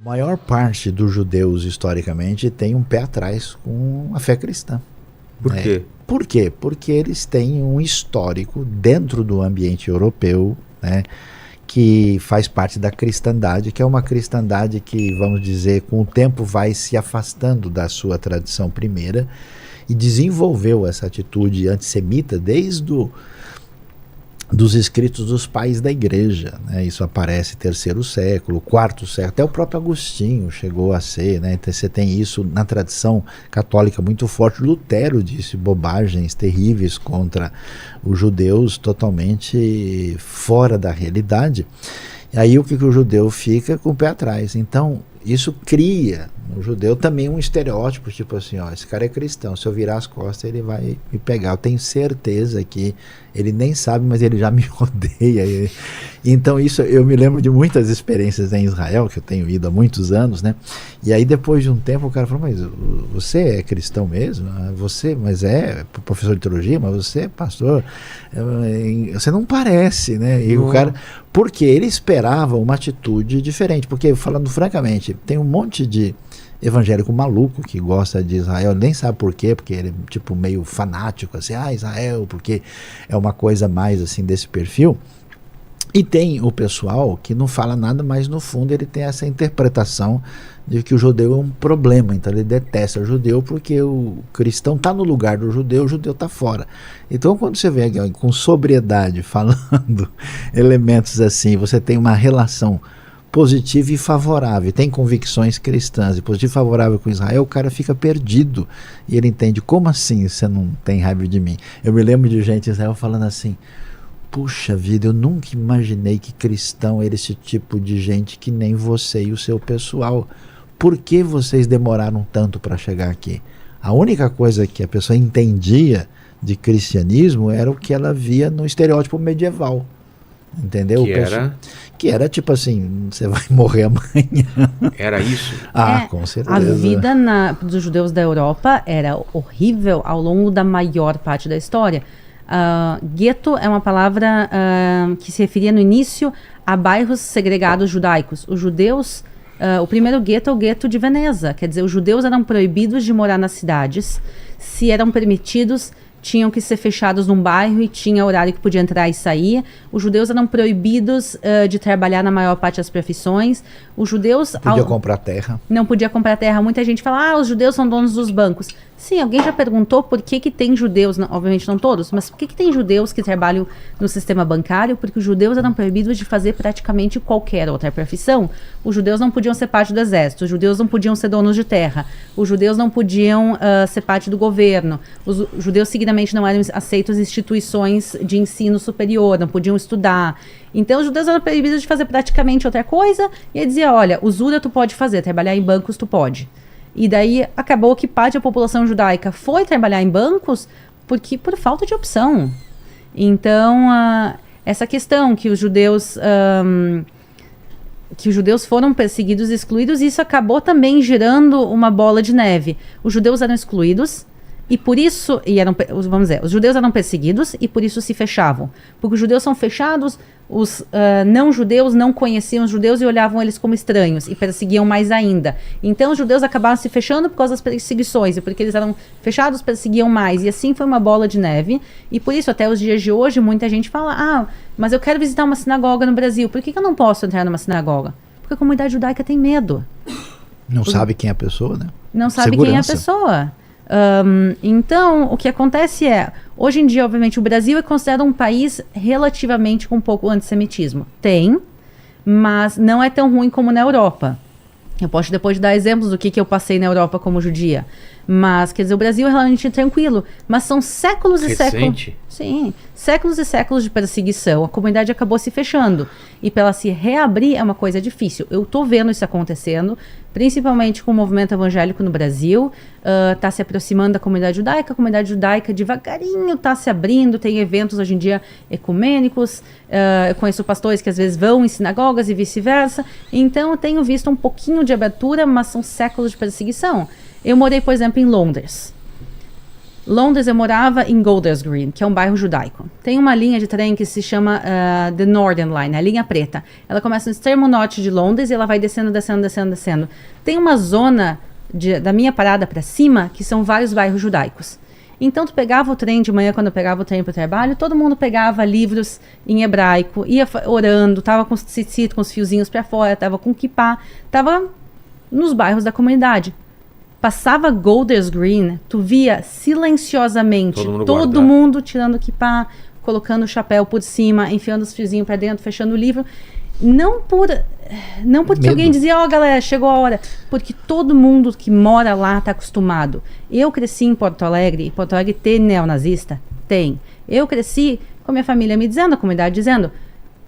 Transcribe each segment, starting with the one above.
A maior parte dos judeus, historicamente, tem um pé atrás com a fé cristã. Por quê? Por quê? Porque eles têm um histórico dentro do ambiente europeu, né, que faz parte da cristandade, que é uma cristandade que, vamos dizer, com o tempo vai se afastando da sua tradição primeira e desenvolveu essa atitude antissemita desde dos escritos dos pais da igreja, né? Isso aparece terceiro século, quarto século, até o próprio Agostinho chegou a ser, né? Então, você tem isso na tradição católica muito forte. Lutero disse bobagens terríveis contra os judeus, totalmente fora da realidade. E aí o que o judeu fica com o pé atrás? Então isso cria no judeu também um estereótipo, tipo assim, ó, esse cara é cristão, se eu virar as costas ele vai me pegar, eu tenho certeza que ele nem sabe, mas ele já me odeia. Então isso, eu me lembro de muitas experiências em Israel, que eu tenho ido há muitos anos, né? E aí depois de um tempo o cara falou, mas você é cristão mesmo? Você, mas é professor de teologia, mas você é pastor? Você não parece, né? E o cara, porque ele esperava uma atitude diferente, porque, falando francamente, tem um monte de evangélico maluco que gosta de Israel, nem sabe por quê, porque ele é tipo meio fanático, assim, Israel, porque é uma coisa mais assim desse perfil. E tem o pessoal que não fala nada, mas no fundo ele tem essa interpretação de que o judeu é um problema, então ele detesta o judeu porque o cristão está no lugar do judeu, o judeu está fora. Então quando você vê alguém com sobriedade falando elementos assim, você tem uma relação positiva e favorável, tem convicções cristãs e positivo e favorável com Israel, o cara fica perdido e ele entende, como assim você não tem raiva de mim? Eu me lembro de gente em Israel falando assim, puxa vida, eu nunca imaginei que cristão era esse tipo de gente que nem você e o seu pessoal. Por que vocês demoraram tanto para chegar aqui? A única coisa que a pessoa entendia de cristianismo era o que ela via no estereótipo medieval. Entendeu? Que era tipo assim, você vai morrer amanhã. Era isso? Com certeza. A vida dos judeus da Europa era horrível ao longo da maior parte da história. Gueto é uma palavra que se referia no início a bairros segregados judaicos. Os judeus, o primeiro gueto é o gueto de Veneza, quer dizer, os judeus eram proibidos de morar nas cidades. Se eram permitidos, tinham que ser fechados num bairro e tinha horário que podia entrar e sair. Os judeus eram proibidos de trabalhar na maior parte das profissões. Os judeus... Não podia comprar terra. Não podia comprar terra. Muita gente fala, os judeus são donos dos bancos. Sim, alguém já perguntou por que tem judeus, não, obviamente não todos, mas por que tem judeus que trabalham no sistema bancário? Porque os judeus eram proibidos de fazer praticamente qualquer outra profissão. Os judeus não podiam ser parte do exército, os judeus não podiam ser donos de terra, os judeus não podiam ser parte do governo, os judeus seguidamente não eram aceitos em instituições de ensino superior, não podiam estudar. Então os judeus eram proibidos de fazer praticamente outra coisa, e ele dizia, olha, usura tu pode fazer, trabalhar em bancos tu pode. E daí acabou que parte da população judaica foi trabalhar em bancos por falta de opção. Então, essa questão que os judeus foram perseguidos e excluídos, isso acabou também gerando uma bola de neve. Os judeus eram excluídos e por isso, os judeus eram perseguidos e por isso se fechavam. Porque os judeus são fechados, os não-judeus não conheciam os judeus e olhavam eles como estranhos e perseguiam mais ainda. Então os judeus acabaram se fechando por causa das perseguições e porque eles eram fechados, perseguiam mais. E assim foi uma bola de neve. E por isso, até os dias de hoje, muita gente fala, mas eu quero visitar uma sinagoga no Brasil. Por que eu não posso entrar numa sinagoga? Porque a comunidade judaica tem medo. Não sabe quem é a pessoa, né? Não sabe quem é a pessoa. Então, o que acontece hoje em dia, obviamente, o Brasil é considerado um país relativamente com um pouco antissemitismo. Tem, mas não é tão ruim como na Europa. Eu posso depois dar exemplos do que eu passei na Europa como judia. Mas, quer dizer, o Brasil é realmente tranquilo. Mas são séculos e séculos... Sim, séculos e séculos de perseguição. A comunidade acabou se fechando. E para ela se reabrir é uma coisa difícil. Eu estou vendo isso acontecendo, principalmente com o movimento evangélico no Brasil. Está se aproximando da comunidade judaica. A comunidade judaica devagarinho está se abrindo. Tem eventos hoje em dia ecumênicos. Eu conheço pastores que às vezes vão em sinagogas e vice-versa. Então eu tenho visto um pouquinho de abertura, mas são séculos de perseguição. Eu morei, por exemplo, em Londres. Londres, eu morava em Golders Green, que é um bairro judaico. Tem uma linha de trem que se chama The Northern Line, a linha preta. Ela começa no extremo norte de Londres e ela vai descendo, descendo, descendo, descendo. Tem uma zona da minha parada para cima que são vários bairros judaicos. Então, tu pegava o trem de manhã, quando eu pegava o trem para o trabalho, todo mundo pegava livros em hebraico, ia orando, tava com tzitzit, com os fiozinhos para fora, tava com kippah, tava nos bairros da comunidade. Passava Golders Green, tu via silenciosamente todo mundo tirando o kippah, colocando o chapéu por cima, enfiando os fiozinhos para dentro, fechando o livro. Não porque medo. Alguém dizia, galera, chegou a hora. Porque todo mundo que mora lá está acostumado. Eu cresci em Porto Alegre, e Porto Alegre tem neonazista? Tem. Eu cresci com a minha família me dizendo, a comunidade dizendo,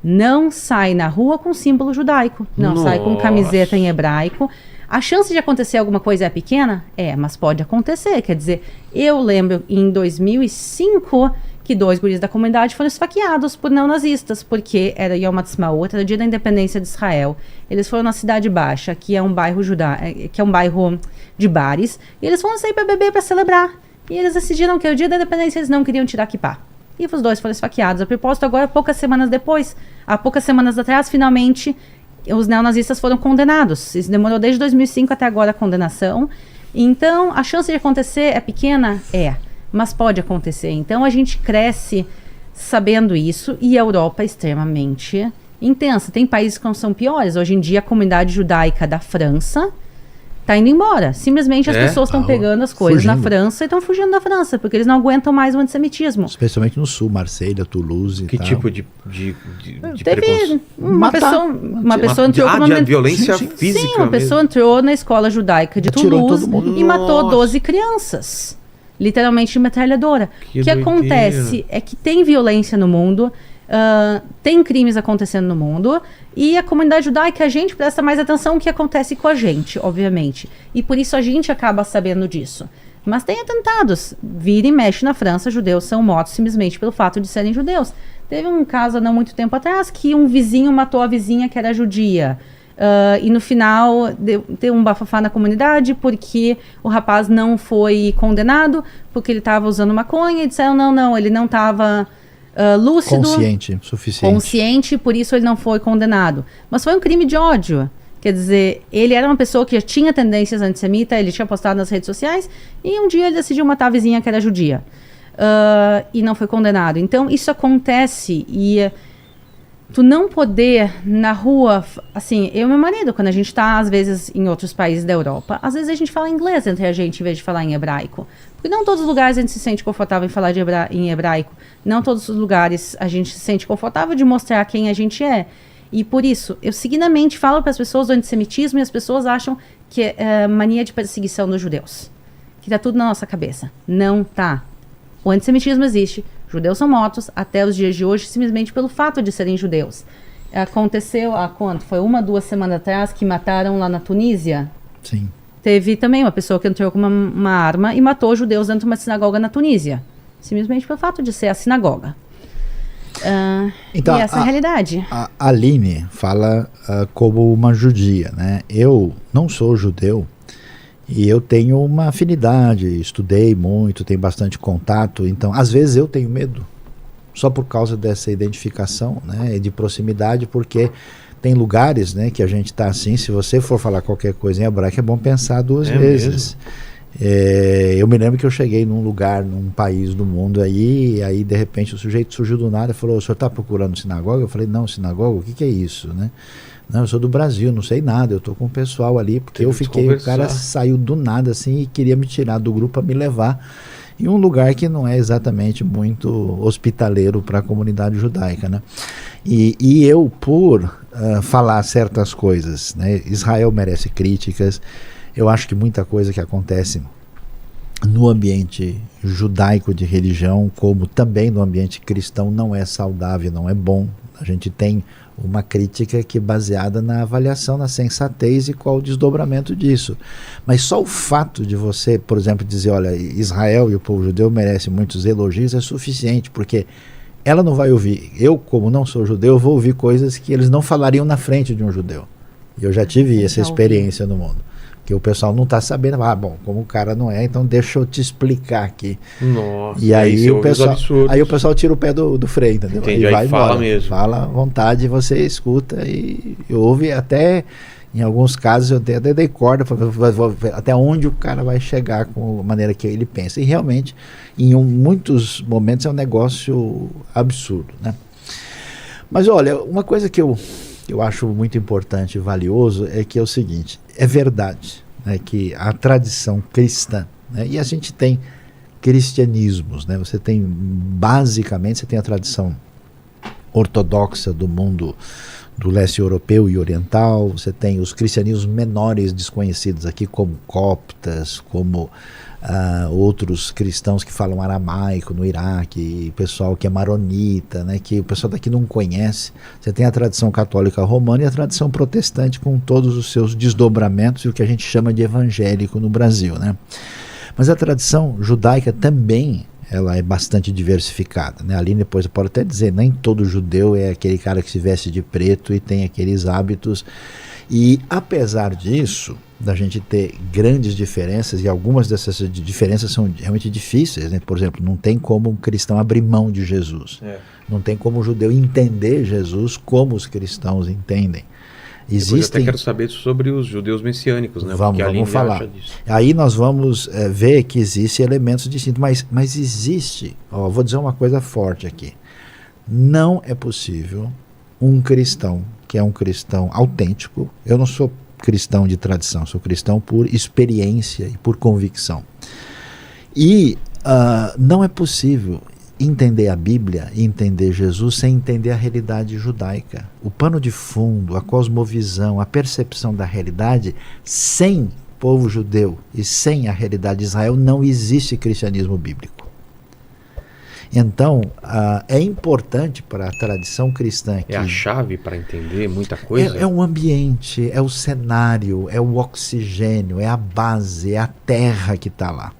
não sai na rua com símbolo judaico, não sai com camiseta em hebraico. A chance de acontecer alguma coisa é pequena? Mas pode acontecer. Quer dizer, eu lembro em 2005... que 2 guris da comunidade foram esfaqueados por neonazistas, porque era Yom Ha'atzmaut, era o dia da independência de Israel. Eles foram na Cidade Baixa, que é um bairro que é um bairro de bares, e eles foram sair para beber, para celebrar. E eles decidiram que o dia da independência eles não queriam tirar kippah. E os 2 foram esfaqueados. A propósito, agora, poucas semanas depois, há poucas semanas atrás, finalmente, os neonazistas foram condenados. Isso demorou desde 2005 até agora a condenação. Então, a chance de acontecer é pequena? Mas pode acontecer. Então a gente cresce sabendo isso e a Europa é extremamente intensa. Tem países que são piores. Hoje em dia a comunidade judaica da França está indo embora. Simplesmente as pessoas estão pegando as coisas na França e estão fugindo da França, porque eles não aguentam mais o antissemitismo. Especialmente no sul, Marselha, Toulouse que e tal. Que tipo de teve uma pessoa entrou com uma violência física. Sim, uma pessoa entrou na escola judaica de Toulouse e matou 12 crianças. Literalmente de metralhadora. O que acontece é que tem violência no mundo, tem crimes acontecendo no mundo, e a comunidade judaica, a gente presta mais atenção no que acontece com a gente, obviamente. E por isso a gente acaba sabendo disso. Mas tem atentados. Vira e mexe na França, judeus são mortos simplesmente pelo fato de serem judeus. Teve um caso há não muito tempo atrás que um vizinho matou a vizinha que era judia. E no final deu um bafafá na comunidade porque o rapaz não foi condenado porque ele estava usando maconha e disseram não, ele não estava lúcido, consciente, por isso ele não foi condenado. Mas foi um crime de ódio. Quer dizer, ele era uma pessoa que já tinha tendências antissemitas, ele tinha postado nas redes sociais e um dia ele decidiu matar a vizinha que era judia. E não foi condenado. Então isso acontece e... tu não poder na rua, assim, eu e meu marido, quando a gente está às vezes em outros países da Europa, às vezes a gente fala inglês entre a gente em vez de falar em hebraico. Porque não todos os lugares a gente se sente confortável em falar em hebraico. Não todos os lugares a gente se sente confortável de mostrar quem a gente é. E por isso, eu seguidamente falo para as pessoas do antissemitismo e as pessoas acham que é mania de perseguição dos judeus. Que está tudo na nossa cabeça. Não tá. O antissemitismo existe. Judeus são mortos até os dias de hoje simplesmente pelo fato de serem judeus. Aconteceu há quanto? Foi 1-2 semanas atrás que mataram lá na Tunísia? Sim. Teve também uma pessoa que entrou com uma arma e matou judeus dentro de uma sinagoga na Tunísia. Simplesmente pelo fato de ser a sinagoga. Então, e essa é a realidade. A Aline fala como uma judia, né? Eu não sou judeu. E eu tenho uma afinidade, estudei muito, tenho bastante contato, então às vezes eu tenho medo, só por causa dessa identificação, né, de proximidade, porque tem lugares, né, que a gente está assim, se você for falar qualquer coisa em hebraico é bom pensar 2 vezes. Eu me lembro que eu cheguei num lugar, num país do mundo aí de repente o sujeito surgiu do nada e falou, o senhor está procurando sinagoga? Eu falei, não, sinagoga, o que é isso, né? Não, eu sou do Brasil, não sei nada, eu estou com o pessoal ali, porque o cara saiu do nada assim e queria me tirar do grupo para me levar em um lugar que não é exatamente muito hospitaleiro para a comunidade judaica, né? E eu, por falar certas coisas, né? Israel merece críticas, eu acho que muita coisa que acontece no ambiente judaico de religião, como também no ambiente cristão, não é saudável, não é bom. A gente tem uma crítica que é baseada na avaliação, na sensatez e qual o desdobramento disso. Mas só o fato de você, por exemplo, dizer, olha, Israel e o povo judeu merecem muitos elogios é suficiente, porque ela não vai ouvir. Eu, como não sou judeu, vou ouvir coisas que eles não falariam na frente de um judeu. E eu já tive essa experiência no mundo. Porque o pessoal não está sabendo, bom, como o cara não é, então deixa eu te explicar aqui. Nossa, e aí o pessoal tira o pé do freio, entendeu? Entendi, aí vai fala embora, mesmo. Fala à vontade, você escuta e ouve até, em alguns casos, eu até dei corda, até onde o cara vai chegar com a maneira que ele pensa. E realmente, em muitos momentos, é um negócio absurdo, né? Mas olha, uma coisa que eu acho muito importante e valioso é que é o seguinte, é verdade, né, que a tradição cristã, né, e a gente tem cristianismos, né, você tem a tradição ortodoxa do mundo do leste europeu e oriental, você tem os cristianismos menores desconhecidos aqui, como coptas, como outros cristãos que falam aramaico no Iraque, pessoal que é maronita, né, que o pessoal daqui não conhece. Você tem a tradição católica romana e a tradição protestante com todos os seus desdobramentos e o que a gente chama de evangélico no Brasil, né? Mas a tradição judaica também ela é bastante diversificada, né? Ali depois eu posso até dizer, nem todo judeu é aquele cara que se veste de preto e tem aqueles hábitos. E apesar disso, da gente ter grandes diferenças, e algumas dessas diferenças são realmente difíceis, né? Por exemplo, não tem como um cristão abrir mão de Jesus. Não tem como o judeu entender Jesus como os cristãos entendem. Eu até quero saber sobre os judeus messiânicos, né? Vamos falar. Aí nós vamos ver que existem elementos distintos, mas existe, vou dizer uma coisa forte aqui, não é possível um cristão, que é um cristão autêntico, eu não sou cristão de tradição, sou cristão por experiência e por convicção, e não é possível entender a Bíblia e entender Jesus sem entender a realidade judaica. O pano de fundo, a cosmovisão, a percepção da realidade, sem povo judeu e sem a realidade de Israel, não existe cristianismo bíblico. Então, é importante para a tradição cristã... É a chave para entender muita coisa? É o ambiente, é o cenário, é o oxigênio, é a base, é a terra que está lá.